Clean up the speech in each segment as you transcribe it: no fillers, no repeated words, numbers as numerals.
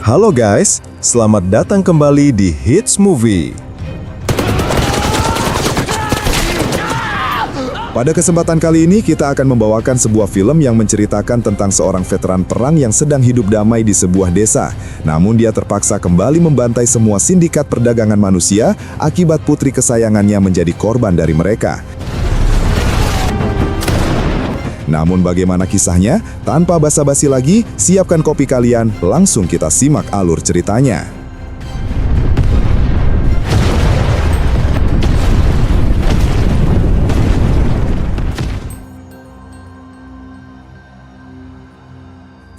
Halo guys, selamat datang kembali di Hits Movie. Pada kesempatan kali ini kita akan membawakan sebuah film yang menceritakan tentang seorang veteran perang yang sedang hidup damai di sebuah desa. Namun dia terpaksa kembali membantai semua sindikat perdagangan manusia akibat putri kesayangannya menjadi korban dari mereka. Namun bagaimana kisahnya? Tanpa basa-basi lagi, siapkan kopi kalian, langsung kita simak alur ceritanya.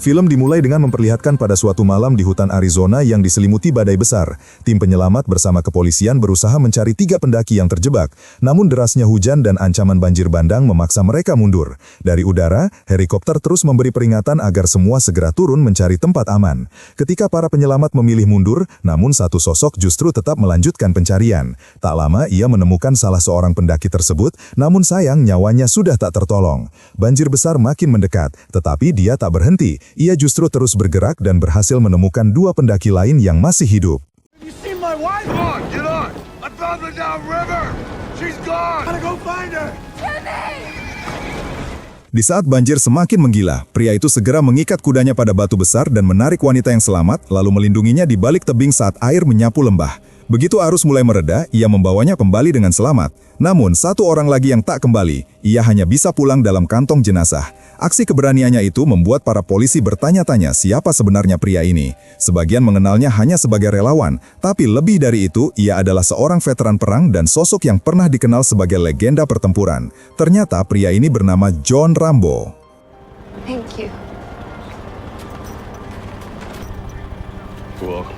Film dimulai dengan memperlihatkan pada suatu malam di hutan Arizona yang diselimuti badai besar. Tim penyelamat bersama kepolisian berusaha mencari 3 pendaki yang terjebak. Namun derasnya hujan dan ancaman banjir bandang memaksa mereka mundur. Dari udara, helikopter terus memberi peringatan agar semua segera turun mencari tempat aman. Ketika para penyelamat memilih mundur, namun satu sosok justru tetap melanjutkan pencarian. Tak lama ia menemukan salah seorang pendaki tersebut, namun sayang nyawanya sudah tak tertolong. Banjir besar makin mendekat, tetapi dia tak berhenti. Ia justru terus bergerak dan berhasil menemukan 2 pendaki lain yang masih hidup. Di saat banjir semakin menggila, pria itu segera mengikat kudanya pada batu besar dan menarik wanita yang selamat, lalu melindunginya di balik tebing saat air menyapu lembah. Begitu arus mulai mereda, ia membawanya kembali dengan selamat. Namun, 1 orang lagi yang tak kembali, ia hanya bisa pulang dalam kantong jenazah. Aksi keberaniannya itu membuat para polisi bertanya-tanya siapa sebenarnya pria ini. Sebagian mengenalnya hanya sebagai relawan, tapi lebih dari itu, ia adalah seorang veteran perang dan sosok yang pernah dikenal sebagai legenda pertempuran. Ternyata pria ini bernama John Rambo. Thank you. Cool.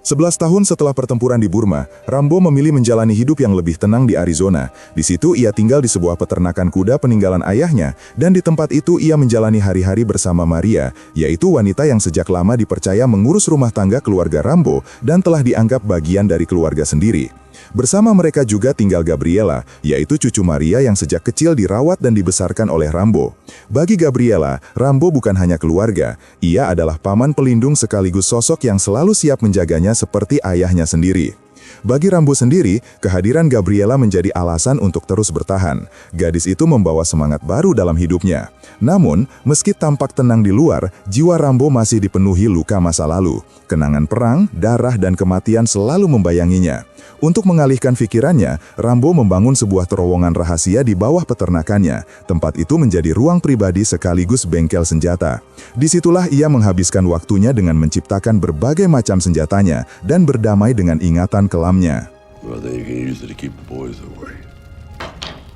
11 tahun setelah pertempuran di Burma, Rambo memilih menjalani hidup yang lebih tenang di Arizona. Di situ ia tinggal di sebuah peternakan kuda peninggalan ayahnya, dan di tempat itu ia menjalani hari-hari bersama Maria, yaitu wanita yang sejak lama dipercaya mengurus rumah tangga keluarga Rambo dan telah dianggap bagian dari keluarga sendiri. Bersama mereka juga tinggal Gabriela, yaitu cucu Maria yang sejak kecil dirawat dan dibesarkan oleh Rambo. Bagi Gabriela, Rambo bukan hanya keluarga, ia adalah paman pelindung sekaligus sosok yang selalu siap menjaganya seperti ayahnya sendiri. Bagi Rambo sendiri, kehadiran Gabriela menjadi alasan untuk terus bertahan. Gadis itu membawa semangat baru dalam hidupnya. Namun, meski tampak tenang di luar, jiwa Rambo masih dipenuhi luka masa lalu. Kenangan perang, darah, dan kematian selalu membayanginya. Untuk mengalihkan pikirannya, Rambo membangun sebuah terowongan rahasia di bawah peternakannya. Tempat itu menjadi ruang pribadi sekaligus bengkel senjata. Disitulah ia menghabiskan waktunya dengan menciptakan berbagai macam senjatanya dan berdamai dengan ingatan kelamnya. Well, then you can use it to keep the boys away.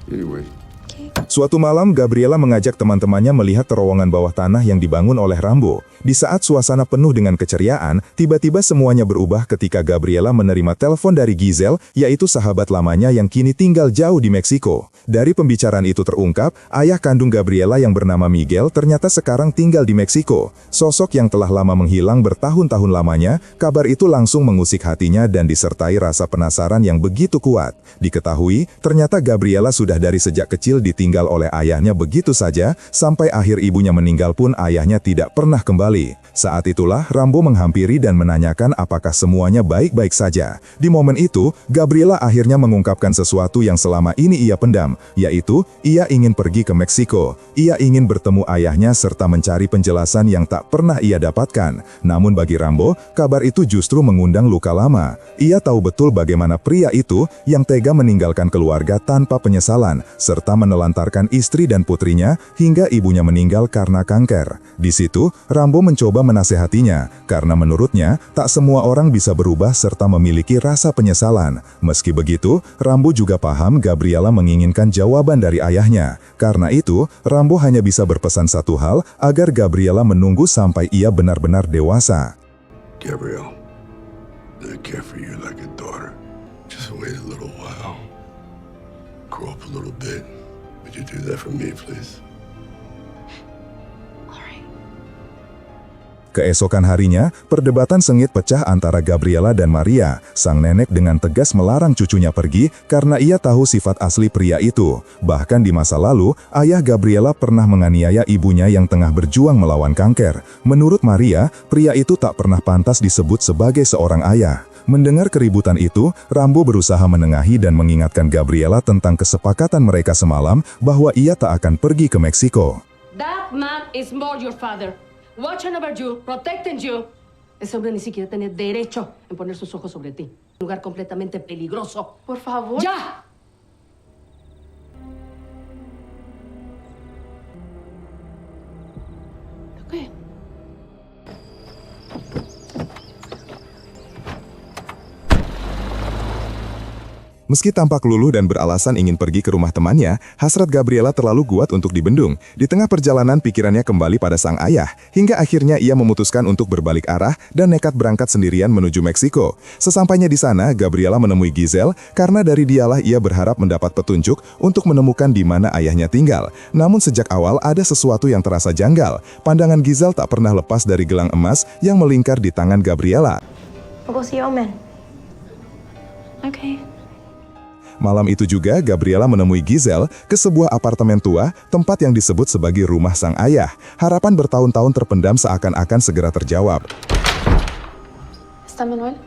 Anyway. Suatu malam, Gabriela mengajak teman-temannya melihat terowongan bawah tanah yang dibangun oleh Rambo. Di saat suasana penuh dengan keceriaan, tiba-tiba semuanya berubah ketika Gabriela menerima telepon dari Giselle, yaitu sahabat lamanya yang kini tinggal jauh di Meksiko. Dari pembicaraan itu terungkap, ayah kandung Gabriela yang bernama Miguel ternyata sekarang tinggal di Meksiko. Sosok yang telah lama menghilang bertahun-tahun lamanya, kabar itu langsung mengusik hatinya dan disertai rasa penasaran yang begitu kuat. Diketahui, ternyata Gabriela sudah dari sejak kecil ditinggal oleh ayahnya begitu saja, sampai akhir ibunya meninggal pun ayahnya tidak pernah kembali. Saat itulah Rambo menghampiri dan menanyakan apakah semuanya baik-baik saja. Di momen itu, Gabriela akhirnya mengungkapkan sesuatu yang selama ini ia pendam, yaitu ia ingin pergi ke Meksiko. Ia ingin bertemu ayahnya serta mencari penjelasan yang tak pernah ia dapatkan. Namun bagi Rambo, kabar itu justru mengundang luka lama. Ia tahu betul bagaimana pria itu yang tega meninggalkan keluarga tanpa penyesalan, serta menelantarkan istri dan putrinya hingga ibunya meninggal karena kanker. Di situ, Rambo mencoba menasehatinya, karena menurutnya, tak semua orang bisa berubah serta memiliki rasa penyesalan. Meski begitu, Rambo juga paham Gabriela menginginkan jawaban dari ayahnya. Karena itu, Rambo hanya bisa berpesan satu hal, agar Gabriela menunggu sampai ia benar-benar dewasa. Gabrielle, I care for you like a daughter. Just wait a little while. Grow up a little bit. Would you do that for me, please? Keesokan harinya, perdebatan sengit pecah antara Gabriela dan Maria. Sang nenek dengan tegas melarang cucunya pergi karena ia tahu sifat asli pria itu. Bahkan di masa lalu, ayah Gabriela pernah menganiaya ibunya yang tengah berjuang melawan kanker. Menurut Maria, pria itu tak pernah pantas disebut sebagai seorang ayah. Mendengar keributan itu, Rambo berusaha menengahi dan mengingatkan Gabriela tentang kesepakatan mereka semalam bahwa ia tak akan pergi ke Meksiko. That man is more your father. Watching over you, protecting you. Ese hombre ni siquiera tiene derecho en poner sus ojos sobre ti. Un lugar completamente peligroso. Por favor. ¡Ya! Okay. Meski tampak luluh dan beralasan ingin pergi ke rumah temannya, hasrat Gabriela terlalu kuat untuk dibendung. Di tengah perjalanan pikirannya kembali pada sang ayah, hingga akhirnya ia memutuskan untuk berbalik arah dan nekat berangkat sendirian menuju Meksiko. Sesampainya di sana, Gabriela menemui Giselle karena dari dialah ia berharap mendapat petunjuk untuk menemukan di mana ayahnya tinggal. Namun sejak awal ada sesuatu yang terasa janggal. Pandangan Giselle tak pernah lepas dari gelang emas yang melingkar di tangan Gabriela. We'll go see Omen. Okay. Malam itu juga, Gabriela menemui Giselle ke sebuah apartemen tua, tempat yang disebut sebagai rumah sang ayah. Harapan bertahun-tahun terpendam seakan-akan segera terjawab. ¿Está Manuel?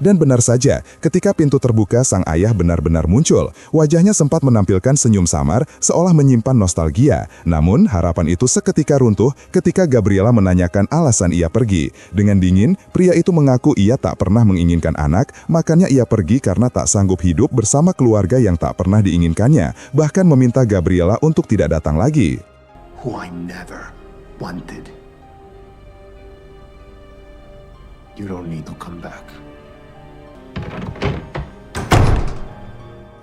Dan benar saja, ketika pintu terbuka, sang ayah benar-benar muncul. Wajahnya sempat menampilkan senyum samar, seolah menyimpan nostalgia. Namun, harapan itu seketika runtuh ketika Gabriela menanyakan alasan ia pergi. Dengan dingin, pria itu mengaku ia tak pernah menginginkan anak, makanya ia pergi karena tak sanggup hidup bersama keluarga yang tak pernah diinginkannya, bahkan meminta Gabriela untuk tidak datang lagi. Who I never wanted. You don't need to come back.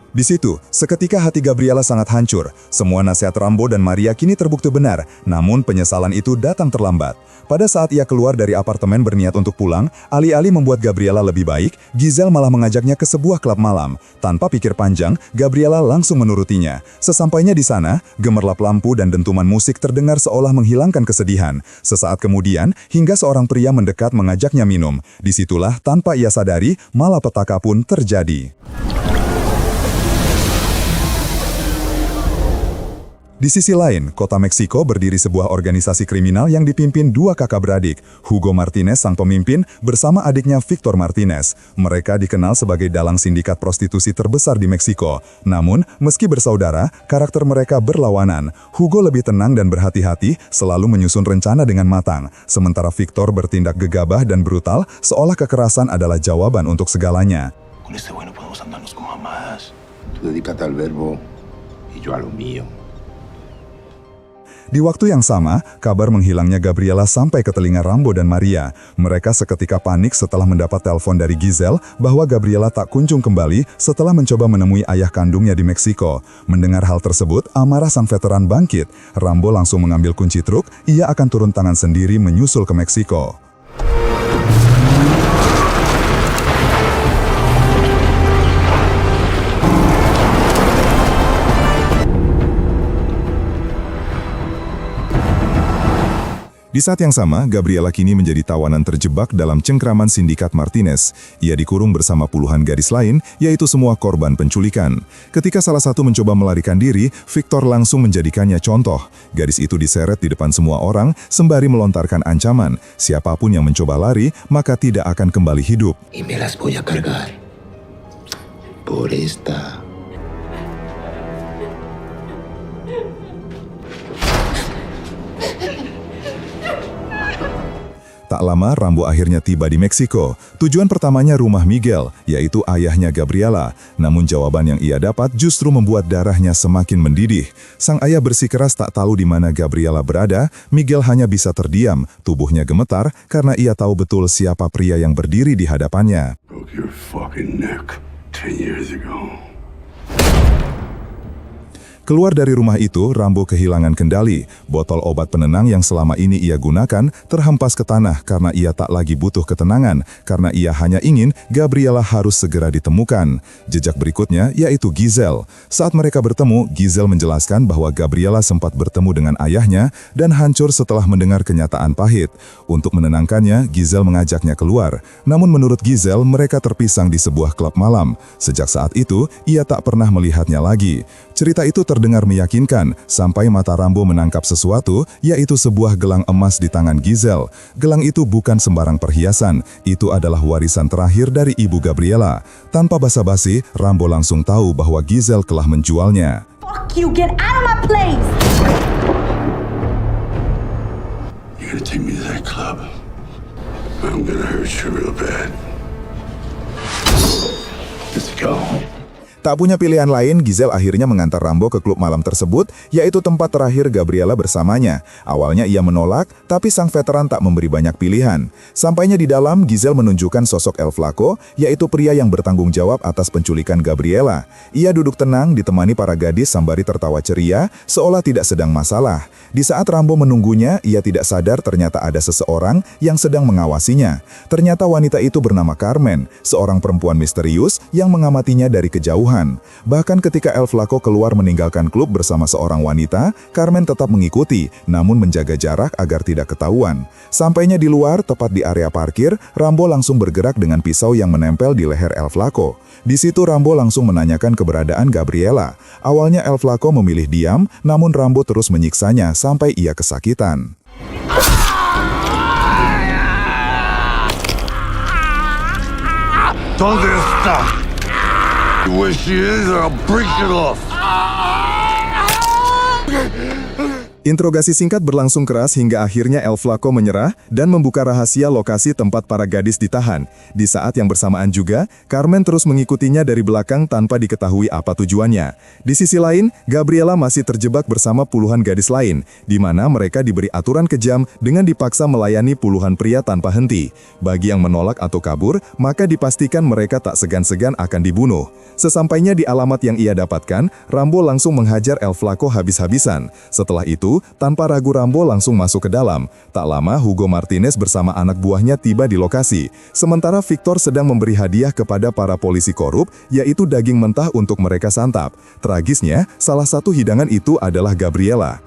Di situ, seketika hati Gabriela sangat hancur. Semua nasihat Rambo dan Maria kini terbukti benar, namun penyesalan itu datang terlambat. Pada saat ia keluar dari apartemen berniat untuk pulang, alih-alih membuat Gabriela lebih baik, Giselle malah mengajaknya ke sebuah klub malam. Tanpa pikir panjang, Gabriela langsung menurutinya. Sesampainya di sana, gemerlap lampu dan dentuman musik terdengar seolah menghilangkan kesedihan. Sesaat kemudian, hingga seorang pria mendekat mengajaknya minum. Disitulah, tanpa ia sadari, malapetaka pun terjadi. Di sisi lain, kota Meksiko berdiri sebuah organisasi kriminal yang dipimpin dua kakak beradik, Hugo Martinez sang pemimpin bersama adiknya Victor Martinez. Mereka dikenal sebagai dalang sindikat prostitusi terbesar di Meksiko. Namun, meski bersaudara, karakter mereka berlawanan. Hugo lebih tenang dan berhati-hati, selalu menyusun rencana dengan matang. Sementara Victor bertindak gegabah dan brutal, seolah kekerasan adalah jawaban untuk segalanya. Con este bueno podemos andarnos con mamadas. Tú dedícate al verbo y yo a lo mío. Di waktu yang sama, kabar menghilangnya Gabriela sampai ke telinga Rambo dan Maria. Mereka seketika panik setelah mendapat telepon dari Giselle bahwa Gabriela tak kunjung kembali setelah mencoba menemui ayah kandungnya di Meksiko. Mendengar hal tersebut, amarah sang veteran bangkit. Rambo langsung mengambil kunci truk, ia akan turun tangan sendiri menyusul ke Meksiko. Di saat yang sama, Gabriela kini menjadi tawanan terjebak dalam cengkraman sindikat Martinez. Ia dikurung bersama puluhan gadis lain, yaitu semua korban penculikan. Ketika salah satu mencoba melarikan diri, Victor langsung menjadikannya contoh. Gadis itu diseret di depan semua orang, sembari melontarkan ancaman. Siapapun yang mencoba lari, maka tidak akan kembali hidup. Y me las voy a cargar. Por esta. Tak lama, Rambo akhirnya tiba di Meksiko. Tujuan pertamanya rumah Miguel, yaitu ayahnya Gabriela. Namun jawaban yang ia dapat justru membuat darahnya semakin mendidih. Sang ayah bersikeras tak tahu di mana Gabriela berada. Miguel hanya bisa terdiam, tubuhnya gemetar karena ia tahu betul siapa pria yang berdiri di hadapannya. Broke your fucking neck 10 years ago. Keluar dari rumah itu, Rambo kehilangan kendali. Botol obat penenang yang selama ini ia gunakan terhempas ke tanah karena ia tak lagi butuh ketenangan, karena ia hanya ingin Gabriela harus segera ditemukan. Jejak berikutnya yaitu Giselle. Saat mereka bertemu, Giselle menjelaskan bahwa Gabriela sempat bertemu dengan ayahnya dan hancur setelah mendengar kenyataan pahit. Untuk menenangkannya, Giselle mengajaknya keluar. Namun menurut Giselle, mereka terpisah di sebuah klub malam. Sejak saat itu, ia tak pernah melihatnya lagi. Cerita itu terdengar meyakinkan, sampai mata Rambo menangkap sesuatu, yaitu sebuah gelang emas di tangan Giselle. Gelang itu bukan sembarang perhiasan, itu adalah warisan terakhir dari ibu Gabriela. Tanpa basa-basi, Rambo langsung tahu bahwa Giselle telah menjualnya. Fuck you, get out of my place! You're gonna take me to that club. I'm gonna hurt you real bad. Let's go. Tak punya pilihan lain, Giselle akhirnya mengantar Rambo ke klub malam tersebut, yaitu tempat terakhir Gabriela bersamanya. Awalnya ia menolak, tapi sang veteran tak memberi banyak pilihan. Sampainya di dalam, Giselle menunjukkan sosok El Flaco, yaitu pria yang bertanggung jawab atas penculikan Gabriela. Ia duduk tenang ditemani para gadis sembari tertawa ceria, seolah tidak sedang masalah. Di saat Rambo menunggunya, ia tidak sadar ternyata ada seseorang yang sedang mengawasinya. Ternyata wanita itu bernama Carmen, seorang perempuan misterius yang mengamatinya dari kejauhan. Bahkan ketika El Flaco keluar meninggalkan klub bersama seorang wanita, Carmen tetap mengikuti, namun menjaga jarak agar tidak ketahuan. Sampainya di luar, tepat di area parkir, Rambo langsung bergerak dengan pisau yang menempel di leher El Flaco. Di situ Rambo langsung menanyakan keberadaan Gabriela. Awalnya El Flaco memilih diam, namun Rambo terus menyiksanya sampai ia kesakitan. Don't get stop. Where she is, or I'll break it off. Interogasi singkat berlangsung keras hingga akhirnya El Flaco menyerah dan membuka rahasia lokasi tempat para gadis ditahan. Di saat yang bersamaan juga, Carmen terus mengikutinya dari belakang tanpa diketahui apa tujuannya. Di sisi lain, Gabriela masih terjebak bersama puluhan gadis lain, di mana mereka diberi aturan kejam dengan dipaksa melayani puluhan pria tanpa henti. Bagi yang menolak atau kabur, maka dipastikan mereka tak segan-segan akan dibunuh. Sesampainya di alamat yang ia dapatkan, Rambo langsung menghajar El Flaco habis-habisan. Setelah itu, tanpa ragu Rambo langsung masuk ke dalam. Tak lama, Hugo Martinez bersama anak buahnya tiba di lokasi. Sementara Victor sedang memberi hadiah kepada para polisi korup, yaitu daging mentah untuk mereka santap. Tragisnya, salah satu hidangan itu adalah Gabriela.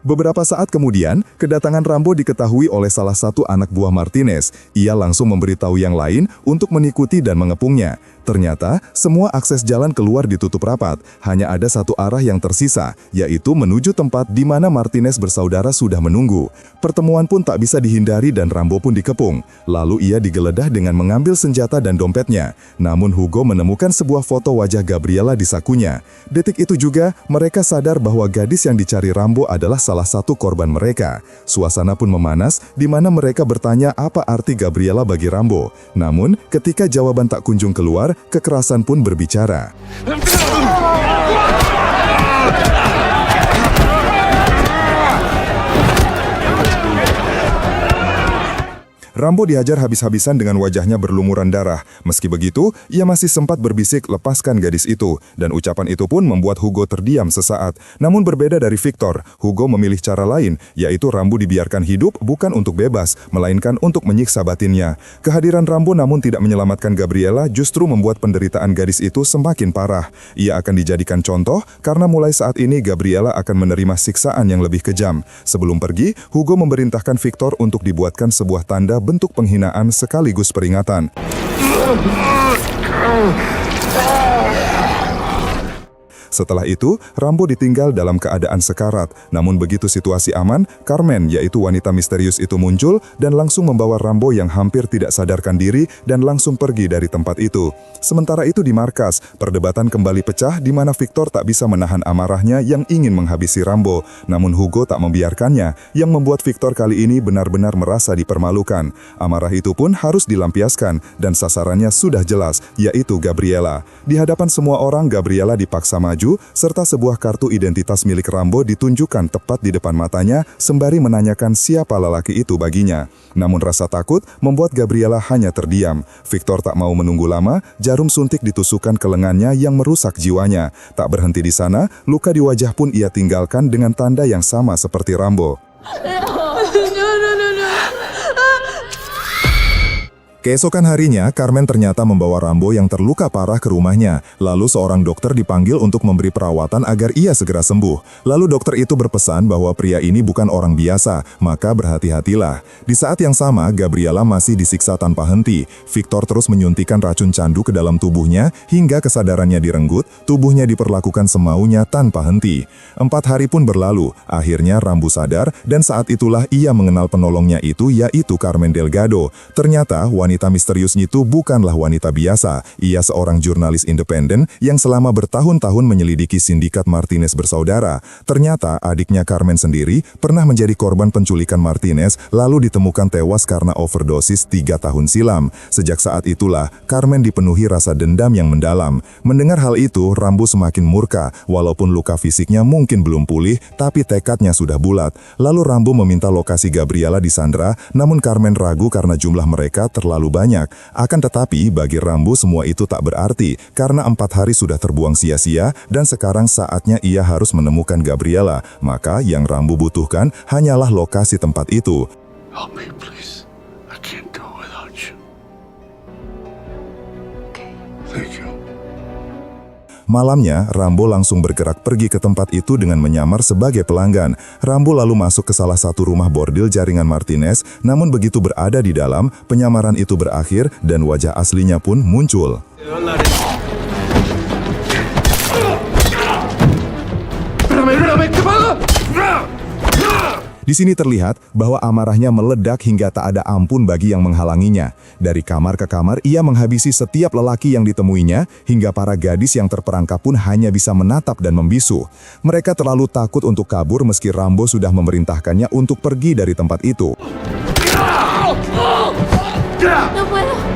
Beberapa saat kemudian, kedatangan Rambo diketahui oleh salah satu anak buah Martinez. Ia langsung memberitahu yang lain untuk mengikuti dan mengepungnya. Ternyata, semua akses jalan keluar ditutup rapat. Hanya ada satu arah yang tersisa, yaitu menuju tempat di mana Martinez bersaudara sudah menunggu. Pertemuan pun tak bisa dihindari dan Rambo pun dikepung. Lalu ia digeledah dengan mengambil senjata dan dompetnya. Namun Hugo menemukan sebuah foto wajah Gabriela di sakunya. Detik itu juga, mereka sadar bahwa gadis yang dicari Rambo adalah salah satu korban mereka. Suasana pun memanas, di mana mereka bertanya apa arti Gabriela bagi Rambo. Namun, ketika jawaban tak kunjung keluar, kekerasan pun berbicara. Rambo dihajar habis-habisan dengan wajahnya berlumuran darah. Meski begitu, ia masih sempat berbisik lepaskan gadis itu. Dan ucapan itu pun membuat Hugo terdiam sesaat. Namun berbeda dari Victor, Hugo memilih cara lain, yaitu Rambo dibiarkan hidup bukan untuk bebas, melainkan untuk menyiksa batinnya. Kehadiran Rambo namun tidak menyelamatkan Gabriela justru membuat penderitaan gadis itu semakin parah. Ia akan dijadikan contoh karena mulai saat ini Gabriela akan menerima siksaan yang lebih kejam. Sebelum pergi, Hugo memerintahkan Victor untuk dibuatkan sebuah tanda bentuk penghinaan sekaligus peringatan. Setelah itu, Rambo ditinggal dalam keadaan sekarat. Namun begitu situasi aman, Carmen, yaitu wanita misterius itu muncul dan langsung membawa Rambo yang hampir tidak sadarkan diri dan langsung pergi dari tempat itu. Sementara itu di markas, perdebatan kembali pecah di mana Victor tak bisa menahan amarahnya yang ingin menghabisi Rambo. Namun Hugo tak membiarkannya, yang membuat Victor kali ini benar-benar merasa dipermalukan. Amarah itu pun harus dilampiaskan dan sasarannya sudah jelas, yaitu Gabriela. Di hadapan semua orang, Gabriela dipaksa maju baju, serta sebuah kartu identitas milik Rambo ditunjukkan tepat di depan matanya sembari menanyakan siapa lelaki itu baginya. Namun rasa takut membuat Gabriela hanya terdiam. Victor tak mau menunggu lama, jarum suntik ditusukkan ke lengannya yang merusak jiwanya. Tak berhenti di sana, luka di wajah pun ia tinggalkan dengan tanda yang sama seperti Rambo. Keesokan harinya, Carmen ternyata membawa Rambo yang terluka parah ke rumahnya. Lalu seorang dokter dipanggil untuk memberi perawatan agar ia segera sembuh. Lalu dokter itu berpesan bahwa pria ini bukan orang biasa, maka berhati-hatilah. Di saat yang sama, Gabriela masih disiksa tanpa henti. Victor terus menyuntikkan racun candu ke dalam tubuhnya, hingga kesadarannya direnggut, tubuhnya diperlakukan semaunya tanpa henti. 4 hari pun berlalu, akhirnya Rambo sadar, dan saat itulah ia mengenal penolongnya itu, yaitu Carmen Delgado. Ternyata, wanita misterius itu bukanlah wanita biasa. Ia seorang jurnalis independen yang selama bertahun-tahun menyelidiki sindikat Martinez bersaudara. Ternyata adiknya Carmen sendiri pernah menjadi korban penculikan Martinez lalu ditemukan tewas karena overdosis 3 tahun silam. Sejak saat itulah Carmen dipenuhi rasa dendam yang mendalam. Mendengar hal itu, Rambo semakin murka. Walaupun luka fisiknya mungkin belum pulih, tapi tekadnya sudah bulat. Lalu Rambo meminta lokasi Gabriela disandra, namun Carmen ragu karena jumlah mereka terlalu banyak. Akan tetapi bagi Rambo semua itu tak berarti karena 4 hari sudah terbuang sia-sia dan sekarang saatnya ia harus menemukan Gabriela. Maka yang Rambo butuhkan hanyalah lokasi tempat itu. Help me, please. I can't do it without you. Thank you. Malamnya, Rambo langsung bergerak pergi ke tempat itu dengan menyamar sebagai pelanggan. Rambo lalu masuk ke salah satu rumah bordil jaringan Martinez, namun begitu berada di dalam, penyamaran itu berakhir dan wajah aslinya pun muncul. Di sini terlihat bahwa amarahnya meledak hingga tak ada ampun bagi yang menghalanginya. Dari kamar ke kamar, ia menghabisi setiap lelaki yang ditemuinya, hingga para gadis yang terperangkap pun hanya bisa menatap dan membisu. Mereka terlalu takut untuk kabur meski Rambo sudah memerintahkannya untuk pergi dari tempat itu. No puedo.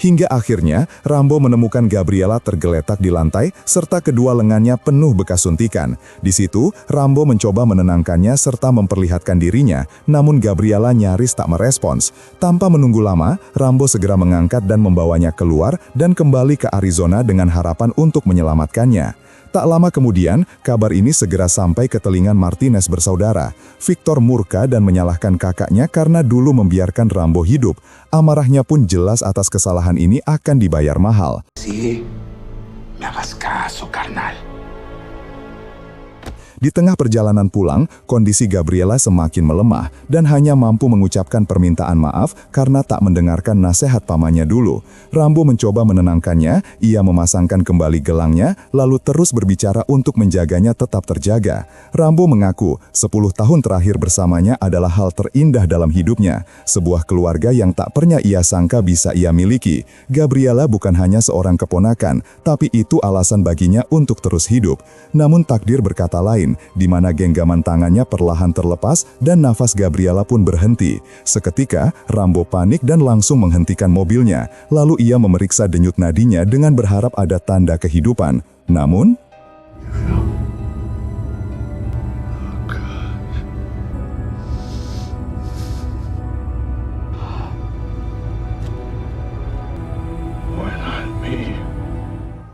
Hingga akhirnya, Rambo menemukan Gabriela tergeletak di lantai, serta kedua lengannya penuh bekas suntikan. Di situ, Rambo mencoba menenangkannya serta memperlihatkan dirinya, namun Gabriela nyaris tak merespons. Tanpa menunggu lama, Rambo segera mengangkat dan membawanya keluar dan kembali ke Arizona dengan harapan untuk menyelamatkannya. Tak lama kemudian, kabar ini segera sampai ke telinga Martinez bersaudara. Victor murka dan menyalahkan kakaknya karena dulu membiarkan Rambo hidup. Amarahnya pun jelas atas kesalahan ini akan dibayar mahal. Sigue. Me hagas caso, carnal. Di tengah perjalanan pulang, kondisi Gabriela semakin melemah dan hanya mampu mengucapkan permintaan maaf karena tak mendengarkan nasihat pamannya dulu. Rambo mencoba menenangkannya, ia memasangkan kembali gelangnya, lalu terus berbicara untuk menjaganya tetap terjaga. Rambo mengaku 10 tahun terakhir bersamanya adalah hal terindah dalam hidupnya, sebuah keluarga yang tak pernah ia sangka bisa ia miliki. Gabriela bukan hanya seorang keponakan, tapi itu alasan baginya untuk terus hidup. Namun takdir berkata lain, di mana genggaman tangannya perlahan terlepas dan nafas Gabriela pun berhenti. Seketika, Rambo panik dan langsung menghentikan mobilnya. Lalu ia memeriksa denyut nadinya dengan berharap ada tanda kehidupan. Namun,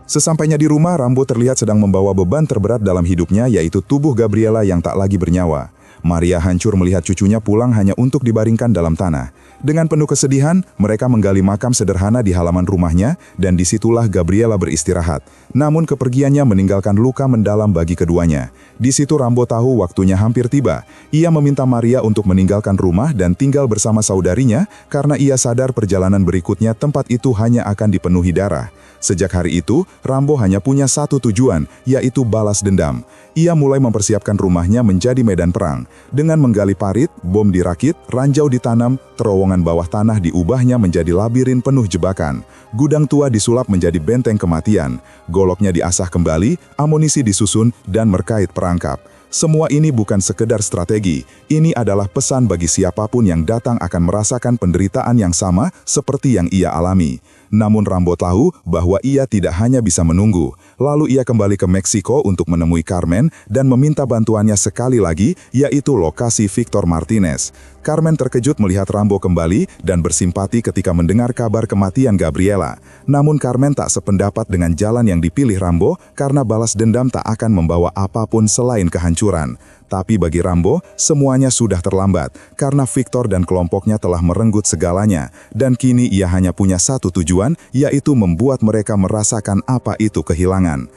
sesampainya di rumah, Rambo terlihat sedang membawa beban terberat dalam hidupnya, yaitu tubuh Gabriela yang tak lagi bernyawa. Maria hancur melihat cucunya pulang hanya untuk dibaringkan dalam tanah. Dengan penuh kesedihan, mereka menggali makam sederhana di halaman rumahnya, dan disitulah Gabriela beristirahat. Namun kepergiannya meninggalkan luka mendalam bagi keduanya. Di situ Rambo tahu waktunya hampir tiba. Ia meminta Maria untuk meninggalkan rumah dan tinggal bersama saudarinya, karena ia sadar perjalanan berikutnya tempat itu hanya akan dipenuhi darah. Sejak hari itu, Rambo hanya punya satu tujuan, yaitu balas dendam. Ia mulai mempersiapkan rumahnya menjadi medan perang. Dengan menggali parit, bom dirakit, ranjau ditanam, terowongan bawah tanah diubahnya menjadi labirin penuh jebakan. Gudang tua disulap menjadi benteng kematian. Goloknya diasah kembali, amunisi disusun, dan merkait perangkap. Semua ini bukan sekedar strategi, ini adalah pesan bagi siapapun yang datang akan merasakan penderitaan yang sama seperti yang ia alami. Namun Rambo tahu bahwa ia tidak hanya bisa menunggu. Lalu ia kembali ke Meksiko untuk menemui Carmen dan meminta bantuannya sekali lagi, yaitu lokasi Victor Martinez. Carmen terkejut melihat Rambo kembali dan bersimpati ketika mendengar kabar kematian Gabriela. Namun Carmen tak sependapat dengan jalan yang dipilih Rambo karena balas dendam tak akan membawa apapun selain kehancuran. Tapi bagi Rambo, semuanya sudah terlambat karena Victor dan kelompoknya telah merenggut segalanya. Dan kini ia hanya punya satu tujuan, yaitu membuat mereka merasakan apa itu kehilangan.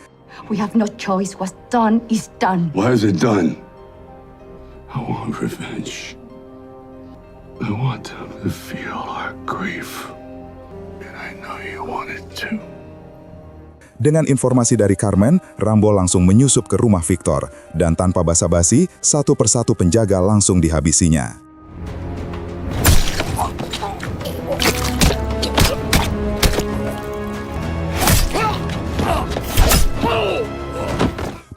We have no choice. What's done is done. Why is it done? I want revenge. I want them to feel our grief. And I know you want it too. Dengan informasi dari Carmen, Rambo langsung menyusup ke rumah Victor, dan tanpa basa-basi, satu persatu penjaga langsung dihabisinya.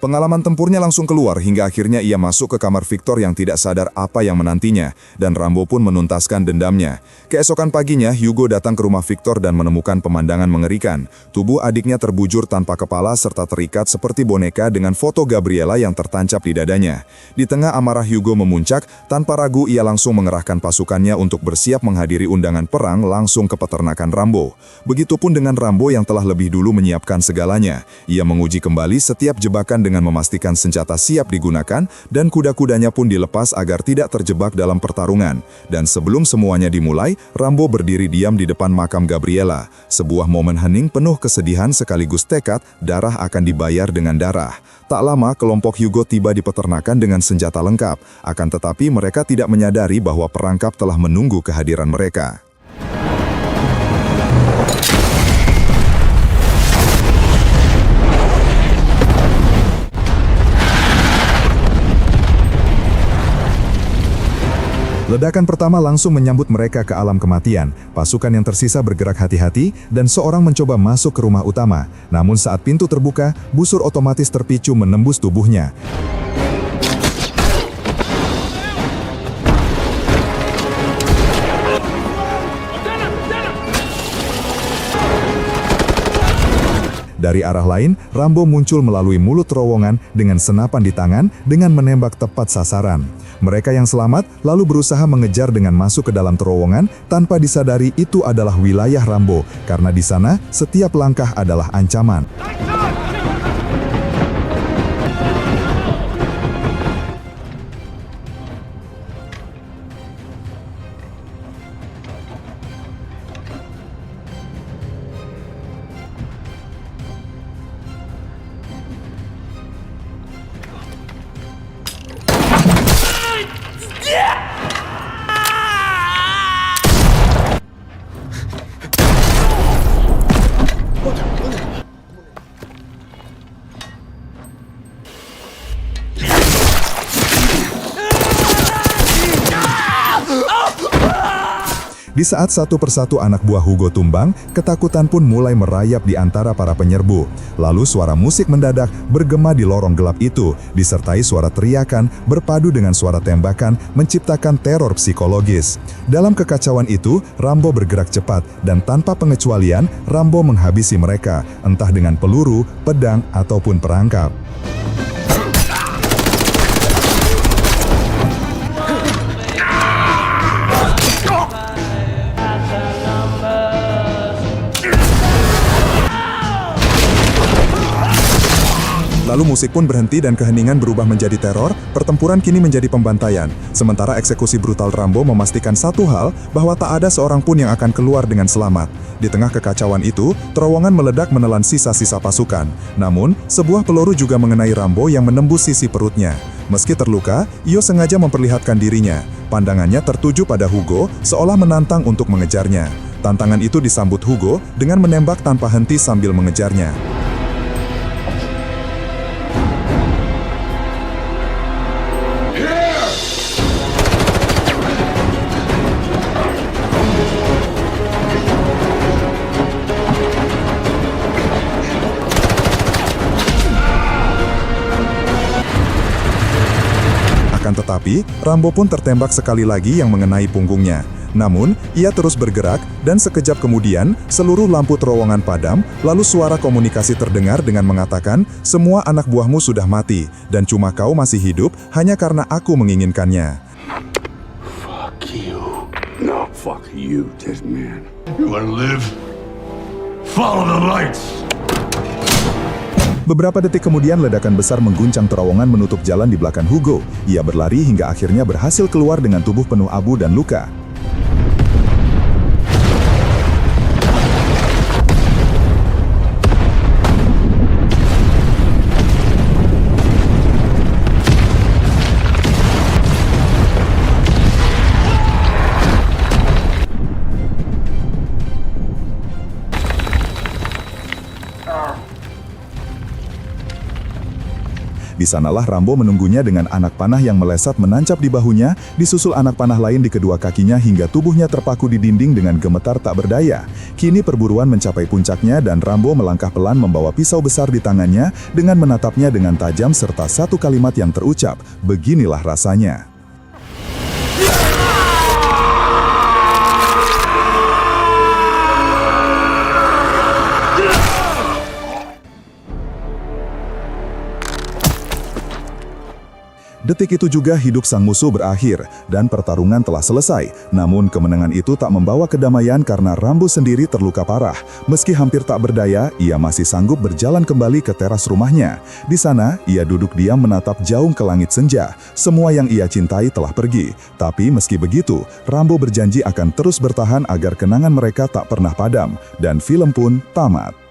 Pengalaman tempurnya langsung keluar hingga akhirnya ia masuk ke kamar Victor yang tidak sadar apa yang menantinya, dan Rambo pun menuntaskan dendamnya. Keesokan paginya, Hugo datang ke rumah Victor dan menemukan pemandangan mengerikan. Tubuh adiknya terbujur tanpa kepala serta terikat seperti boneka dengan foto Gabriela yang tertancap di dadanya. Di tengah amarah Hugo memuncak, tanpa ragu ia langsung mengerahkan pasukannya untuk bersiap menghadiri undangan perang langsung ke peternakan Rambo. Begitupun dengan Rambo yang telah lebih dulu menyiapkan segalanya. Ia menguji kembali setiap jebakan dengan memastikan senjata siap digunakan dan kuda-kudanya pun dilepas agar tidak terjebak dalam pertarungan. Dan sebelum semuanya dimulai, Rambo berdiri diam di depan makam Gabriela. Sebuah momen hening penuh kesedihan sekaligus tekad darah akan dibayar dengan darah. Tak lama, kelompok Hugo tiba di peternakan dengan senjata lengkap. Akan tetapi mereka tidak menyadari bahwa perangkap telah menunggu kehadiran mereka. Ledakan pertama langsung menyambut mereka ke alam kematian. Pasukan yang tersisa bergerak hati-hati dan seorang mencoba masuk ke rumah utama. Namun saat pintu terbuka, busur otomatis terpicu menembus tubuhnya. Dari arah lain, Rambo muncul melalui mulut terowongan dengan senapan di tangan dengan menembak tepat sasaran. Mereka yang selamat lalu berusaha mengejar dengan masuk ke dalam terowongan tanpa disadari itu adalah wilayah Rambo, karena di sana setiap langkah adalah ancaman. Di saat satu persatu anak buah Hugo tumbang, ketakutan pun mulai merayap di antara para penyerbu. Lalu suara musik mendadak bergema di lorong gelap itu, disertai suara teriakan berpadu dengan suara tembakan menciptakan teror psikologis. Dalam kekacauan itu, Rambo bergerak cepat dan tanpa pengecualian, Rambo menghabisi mereka, entah dengan peluru, pedang, ataupun perangkap. Lalu musik pun berhenti dan keheningan berubah menjadi teror, pertempuran kini menjadi pembantaian. Sementara eksekusi brutal Rambo memastikan satu hal, bahwa tak ada seorang pun yang akan keluar dengan selamat. Di tengah kekacauan itu, terowongan meledak menelan sisa-sisa pasukan. Namun, sebuah peluru juga mengenai Rambo yang menembus sisi perutnya. Meski terluka, Io sengaja memperlihatkan dirinya. Pandangannya tertuju pada Hugo, seolah menantang untuk mengejarnya. Tantangan itu disambut Hugo dengan menembak tanpa henti sambil mengejarnya. Tetapi, Rambo pun tertembak sekali lagi yang mengenai punggungnya. Namun, ia terus bergerak, dan sekejap kemudian, seluruh lampu terowongan padam, lalu suara komunikasi terdengar dengan mengatakan, semua anak buahmu sudah mati, dan cuma kau masih hidup hanya karena aku menginginkannya. Fuck you. No, fuck you, dead man. You wanna live? Follow the lights! Beberapa detik kemudian ledakan besar mengguncang terowongan menutup jalan di belakang Hugo. Ia berlari hingga akhirnya berhasil keluar dengan tubuh penuh abu dan luka. Di sanalah Rambo menunggunya dengan anak panah yang melesat menancap di bahunya, disusul anak panah lain di kedua kakinya hingga tubuhnya terpaku di dinding dengan gemetar tak berdaya. Kini perburuan mencapai puncaknya dan Rambo melangkah pelan membawa pisau besar di tangannya dengan menatapnya dengan tajam serta satu kalimat yang terucap, beginilah rasanya. Detik itu juga hidup sang musuh berakhir, dan pertarungan telah selesai. Namun kemenangan itu tak membawa kedamaian karena Rambo sendiri terluka parah. Meski hampir tak berdaya, ia masih sanggup berjalan kembali ke teras rumahnya. Di sana, ia duduk diam menatap jauh ke langit senja. Semua yang ia cintai telah pergi. Tapi meski begitu, Rambo berjanji akan terus bertahan agar kenangan mereka tak pernah padam. Dan film pun tamat.